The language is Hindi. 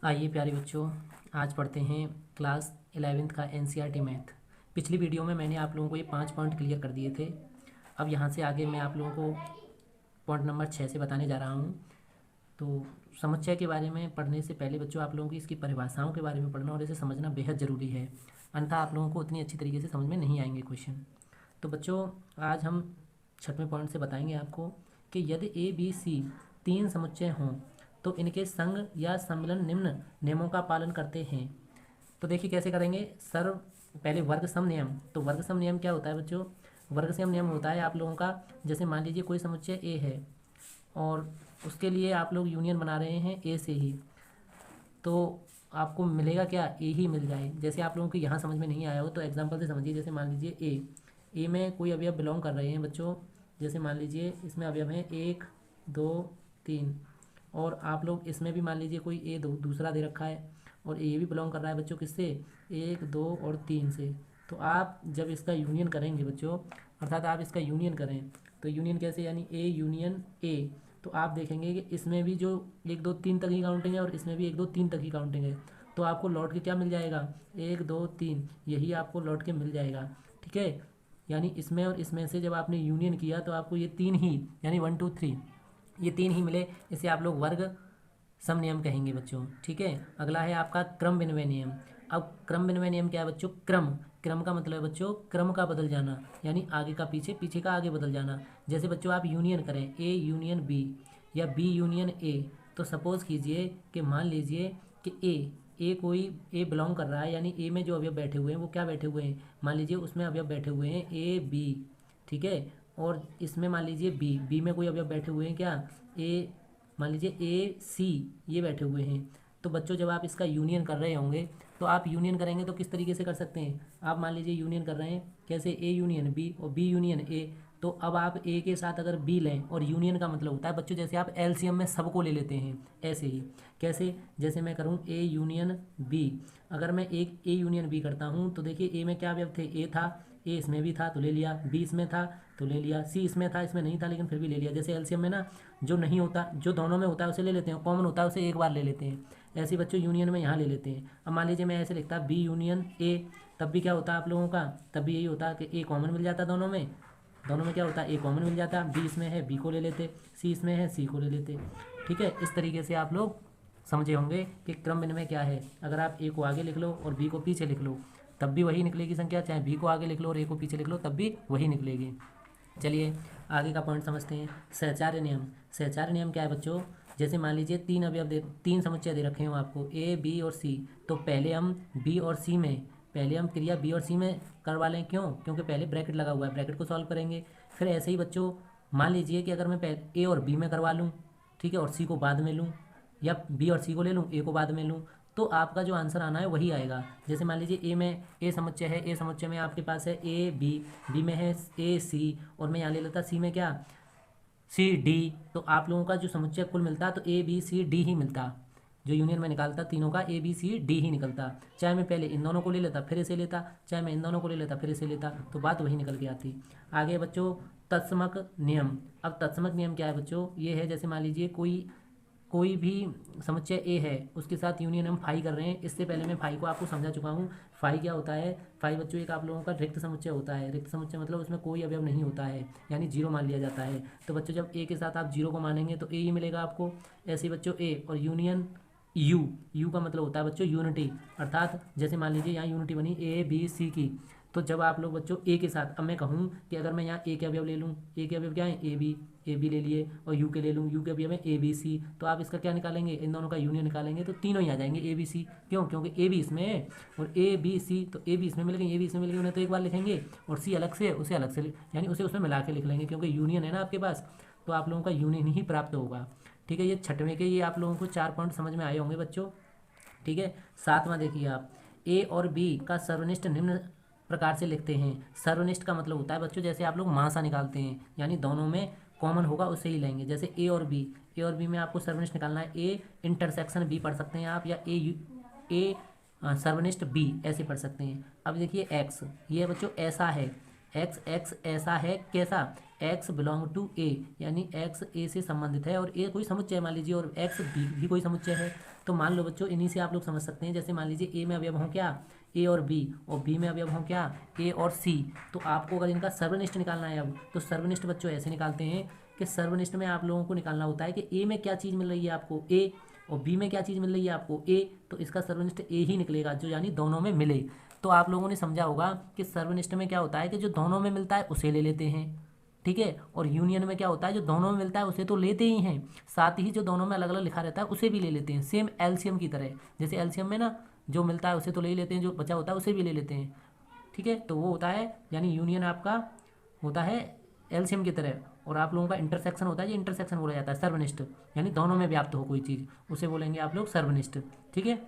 आइए प्यारे बच्चों, आज पढ़ते हैं क्लास 11th का एनसीईआरटी मैथ। पिछली वीडियो में मैंने आप लोगों को ये 5 पॉइंट क्लियर कर दिए थे। अब यहाँ से आगे मैं आप लोगों को पॉइंट नंबर 6 से बताने जा रहा हूँ। तो समुच्चय के बारे में पढ़ने से पहले बच्चों आप लोगों की इसकी परिभाषाओं के बारे में पढ़ना और इसे समझना बेहद ज़रूरी है, अन्यथा आप लोगों को उतनी अच्छी तरीके से समझ में नहीं आएंगे क्वेश्चन। तो बच्चों, आज हम 6वें पॉइंट से बताएंगे आपको कि यदि ए बी सी 3 समुच्चय हों तो इनके संघ या सम्मिलन निम्न नियमों का पालन करते हैं। तो देखिए कैसे करेंगे। सर्व पहले वर्ग सम नियम। तो वर्ग सम नियम क्या होता है बच्चों? वर्ग सम नियम होता है आप लोगों का, जैसे मान लीजिए कोई समुच्चय ए है और उसके लिए आप लोग यूनियन बना रहे हैं ए से ही, तो आपको मिलेगा क्या? ए ही मिल जाए। जैसे आप लोगों को यहाँ समझ में नहीं आया हो तो एग्जाम्पल से समझिए। जैसे मान लीजिए ए में कोई अवयव बिलोंग कर रहे हैं बच्चों। जैसे मान लीजिए इसमें अवयव हैं 1 2 3, और आप लोग इसमें भी मान लीजिए कोई ए दूसरा दे रखा है और ए भी बिलोंग कर रहा है बच्चों किससे? 1 2 और 3 से। तो आप जब इसका यूनियन करेंगे बच्चों, अर्थात आप इसका यूनियन करें, तो यूनियन कैसे? यानी ए यूनियन ए। तो आप देखेंगे कि इसमें भी जो 1 2 3 तक ही काउंटिंग है और इसमें भी 1 2 3 तक ही काउंटिंग है। तो आपको लौट के क्या मिल जाएगा? 1 2 3, यही आपको लौट के मिल जाएगा। ठीक है, यानी इसमें और इसमें से जब आपने यूनियन किया तो आपको ये 3 ही, यानी 1 2 3, ये 3 ही मिले। इसे आप लोग वर्ग सम नियम कहेंगे बच्चों। ठीक है, अगला है आपका क्रम विनिमय नियम। अब क्रम विनिमय नियम क्या है बच्चों? क्रम क्रम का मतलब है बच्चों क्रम का बदल जाना, यानी आगे का पीछे, पीछे का आगे बदल जाना। जैसे बच्चों आप यूनियन करें ए यूनियन बी या बी यूनियन ए, तो सपोज कीजिए कि मान लीजिए कि ए कोई ए बिलोंग कर रहा है, यानी ए में जो अवयव बैठे हुए हैं वो क्या बैठे हुए हैं? मान लीजिए उसमें अवयव बैठे हुए हैं ए बी। ठीक है, और इसमें मान लीजिए बी में कोई अवयव बैठे हुए हैं क्या? ए, मान लीजिए ए सी, ये बैठे हुए हैं। तो बच्चों जब आप इसका यूनियन कर रहे होंगे तो आप यूनियन करेंगे तो किस तरीके से कर सकते हैं? आप मान लीजिए यूनियन कर रहे हैं कैसे? ए यूनियन बी और बी यूनियन ए। तो अब आप ए के साथ अगर बी लें, और यूनियन का मतलब होता है बच्चों जैसे आप एलसीएम में सबको ले लेते हैं, ऐसे ही। कैसे? जैसे मैं करूँ ए यूनियन बी। अगर मैं एक ए यूनियन बी करता हूँ तो देखिए ए में क्या अवयव थे? ए था, ए इसमें भी था तो ले लिया, बी इसमें था तो ले लिया, सी इसमें था, इसमें नहीं था लेकिन फिर भी ले लिया। जैसे एलसीएम में ना, जो नहीं होता, जो दोनों में होता है उसे ले लेते हैं, कॉमन होता है उसे एक बार ले लेते हैं। ऐसे बच्चों यूनियन में यहाँ ले लेते हैं। अब मान लीजिए मैं ऐसे लिखता बी यूनियन ए, तब भी क्या होता है आप लोगों का? तब भी यही होता कि ए कॉमन मिल जाता दोनों में। दोनों में क्या होता है? ए कॉमन मिल जाता। बी इसमें है, बी को ले लेते, सी इसमें है, सी को ले लेते। ठीक है, इस तरीके से आप लोग समझे होंगे कि क्रम विनिमय क्या है। अगर आप ए को आगे लिख लो और बी को पीछे लिख लो तब भी वही निकलेगी संख्या, चाहे बी को आगे लिख लो और ए को पीछे लिख लो तब भी वही निकलेगी। चलिए आगे का पॉइंट समझते हैं। सहचार्य नियम। सहचार्य नियम क्या है बच्चों? जैसे मान लीजिए तीन समुच्चय दे रखे हो आपको ए बी और सी, तो पहले हम बी और सी में, पहले हम क्रिया बी और सी में करवा लें। क्यों? क्योंकि पहले ब्रैकेट लगा हुआ है, ब्रैकेट को सॉल्व करेंगे। फिर ऐसे ही बच्चों मान लीजिए कि अगर मैं पहले ए और बी में करवा लूँ, ठीक है, और सी को बाद में लूँ, या बी और सी को ले लूँ, ए को बाद में लूँ, तो आपका जो आंसर आना है वही आएगा। जैसे मान लीजिए ए में ए समुच्चय है, ए समुच्चय में आपके पास है ए बी, बी में है ए सी, और मैं यहाँ ले लेता सी में क्या? C D. तो आप लोगों का जो समुच्चय कुल मिलता तो ए बी सी डी ही मिलता। जो यूनियन में निकालता तीनों का ए बी सी डी ही निकलता। चाहे मैं पहले इन दोनों को ले लेता फिर इसे लेता, चाहे मैं इन दोनों को ले लेता फिर इसे लेता, तो बात वही निकल के आती। आगे बच्चों तत्समक नियम। अब तत्समक नियम क्या है बच्चों? ये है जैसे मान लीजिए कोई भी समुच्चय ए है, उसके साथ यूनियन हम फाई कर रहे हैं। इससे पहले मैं फाई को आपको समझा चुका हूँ। फाई क्या होता है? फाई बच्चों एक आप लोगों का रिक्त समुच्चय होता है। रिक्त समुच्चय मतलब उसमें कोई अवयव नहीं होता है, यानी जीरो मान लिया जाता है। तो बच्चों जब ए के साथ आप जीरो को मानेंगे तो ए ही मिलेगा आपको। ऐसे ही बच्चों ए और यूनियन यू का मतलब होता है बच्चों यूनिटी, अर्थात जैसे मान लीजिए यहाँ यूनिटी बनी ए बी सी की। तो जब आप लोग बच्चों ए के साथ, अब मैं कहूँ कि अगर मैं यहाँ ए के अवयव ले लूँ, ए के अवयव क्या है? ए बी ले लिए, और यू के ले लूँ, यू के अवयव है ए बी सी, तो आप इसका क्या निकालेंगे? इन दोनों का यूनियन निकालेंगे तो तीनों ही आ जाएंगे ए बी सी। क्यों? क्योंकि ए बी इसमें है और ए बी सी, तो ए बी इसमें मिल गई, ए बी इसमें मिल गई, उन्हें तो एक बार लिखेंगे, और सी अलग से उसे अलग से, यानी उसे उसमें मिला के लिख लेंगे, क्योंकि यूनियन है ना आपके पास, तो आप लोगों का यूनियन ही प्राप्त होगा। ठीक है, ये 6वें के, ये आप लोगों को 4 पॉइंट समझ में आए होंगे बच्चों। ठीक है, 7वां देखिए आप, ए और बी का सर्वनिष्ठ निम्न प्रकार से लिखते हैं। सर्वनिष्ठ का मतलब होता है बच्चों जैसे आप लोग मासा निकालते हैं, यानी दोनों में कॉमन होगा उसे ही लेंगे। जैसे ए और बी में आपको सर्वनिष्ठ निकालना है। ए इंटरसेक्शन बी पढ़ सकते हैं आप, या ए सर्वनिष्ठ बी ऐसे पढ़ सकते हैं। अब देखिए एक्स, ये बच्चों ऐसा है, एक्स एक्स ऐसा है कैसा, एक्स बिलोंग टू ए, यानी एक्स ए से संबंधित है और ए कोई समुच्चय मान लीजिए और एक्स बी भी कोई समुच्चय है। तो मान लो बच्चों इन्हीं से आप लोग समझ सकते हैं, जैसे मान लीजिए ए में अवयव हों क्या, ए और बी में अवयव हों क्या, ए और सी। तो आपको अगर इनका सर्वनिष्ठ निकालना है अब, तो सर्वनिष्ठ बच्चों ऐसे निकालते हैं कि सर्वनिष्ठ में आप लोगों को निकालना होता है कि ए में क्या चीज़ मिल रही है आपको, ए, और बी में क्या चीज़ मिल रही है आपको, ए। तो इसका सर्वनिष्ठ ए ही निकलेगा, जो यानी दोनों में मिले। तो आप लोगों ने समझा होगा कि सर्वनिष्ठ में क्या होता है कि जो दोनों में मिलता है उसे ले लेते हैं, ठीक है। और यूनियन में क्या होता है, जो दोनों में मिलता है उसे तो लेते ही हैं, साथ ही जो दोनों में अलग अलग लिखा रहता है उसे भी ले लेते हैं। सेम एलसीएम की तरह, जैसे एलसीएम में ना जो मिलता है उसे तो ले ही लेते हैं, जो बचा होता है उसे भी ले लेते हैं, ठीक है। तो वो होता है, यानी यूनियन आपका होता है एलसीएम की तरह, और आप लोगों का इंटरसेक्शन होता है, ये इंटरसेक्शन बोला जाता है सर्वनिष्ठ, यानी दोनों में व्याप्त हो कोई चीज़, उसे बोलेंगे आप लोग सर्वनिष्ठ, ठीक है।